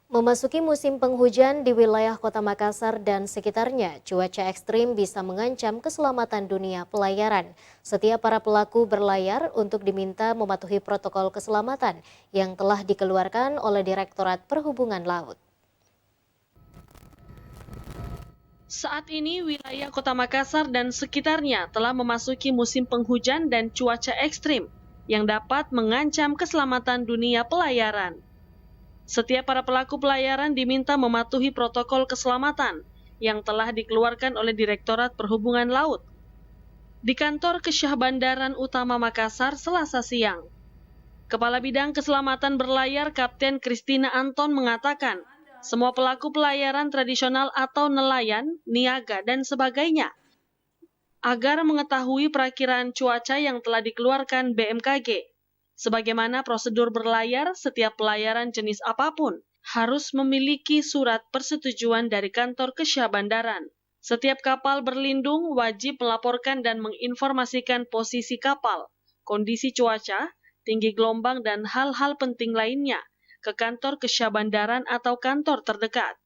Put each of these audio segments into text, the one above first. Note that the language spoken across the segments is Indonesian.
Memasuki musim penghujan di wilayah Kota Makassar dan sekitarnya, cuaca ekstrim bisa mengancam keselamatan dunia pelayaran. Setiap para pelaku berlayar untuk diminta mematuhi protokol keselamatan yang telah dikeluarkan oleh Direktorat Perhubungan Laut. Saat ini wilayah Kota Makassar dan sekitarnya telah memasuki musim penghujan dan cuaca ekstrim yang dapat mengancam keselamatan dunia pelayaran. Setiap para pelaku pelayaran diminta mematuhi protokol keselamatan yang telah dikeluarkan oleh Direktorat Perhubungan Laut. Di kantor Kesyah Bandaran Utama Makassar Selasa siang, Kepala Bidang Keselamatan Berlayar Kapten Kristina Anton mengatakan, semua pelaku pelayaran tradisional atau nelayan, niaga, dan sebagainya, agar mengetahui perakiraan cuaca yang telah dikeluarkan BMKG. Sebagaimana prosedur berlayar, setiap pelayaran jenis apapun harus memiliki surat persetujuan dari kantor Kesyah Bandaran. Setiap kapal berlindung wajib melaporkan dan menginformasikan posisi kapal, kondisi cuaca, tinggi gelombang, dan hal-hal penting lainnya ke kantor Kesyah Bandaran atau kantor terdekat.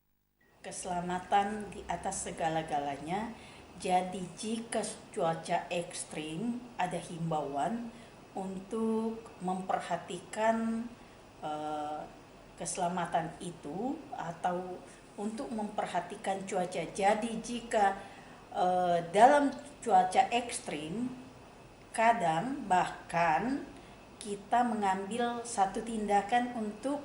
Keselamatan di atas segala-galanya. Jadi jika cuaca ekstrim ada himbauan untuk memperhatikan keselamatan itu atau untuk memperhatikan cuaca. Jadi jika dalam cuaca ekstrim kadang bahkan kita mengambil satu tindakan untuk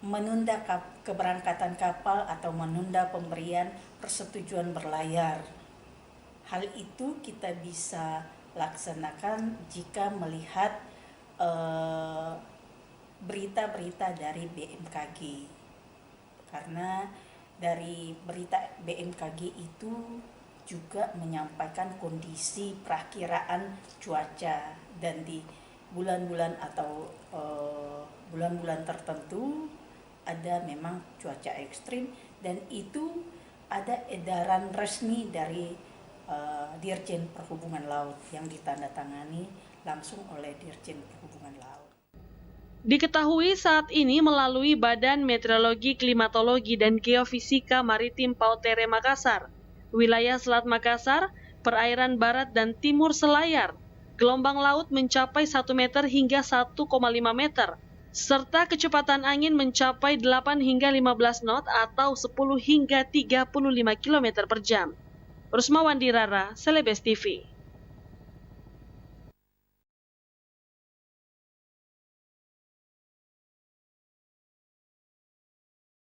menunda keberangkatan kapal atau menunda pemberian persetujuan berlayar. Hal itu kita bisa laksanakan jika melihat berita-berita dari BMKG. Karena dari berita BMKG itu juga menyampaikan kondisi perakiraan cuaca, dan di bulan-bulan atau bulan-bulan tertentu ada memang cuaca ekstrim, dan itu ada edaran resmi dari Dirjen Perhubungan Laut yang ditandatangani langsung oleh Dirjen Perhubungan Laut. Diketahui saat ini melalui Badan Meteorologi, Klimatologi, dan Geofisika Maritim Pautere Makassar, wilayah Selat Makassar, perairan barat dan timur Selayar, gelombang laut mencapai 1 meter hingga 1,5 meter, serta kecepatan angin mencapai 8 hingga 15 knot atau 10 hingga 35 km per jam. Rusma Wandirara, Celebes TV.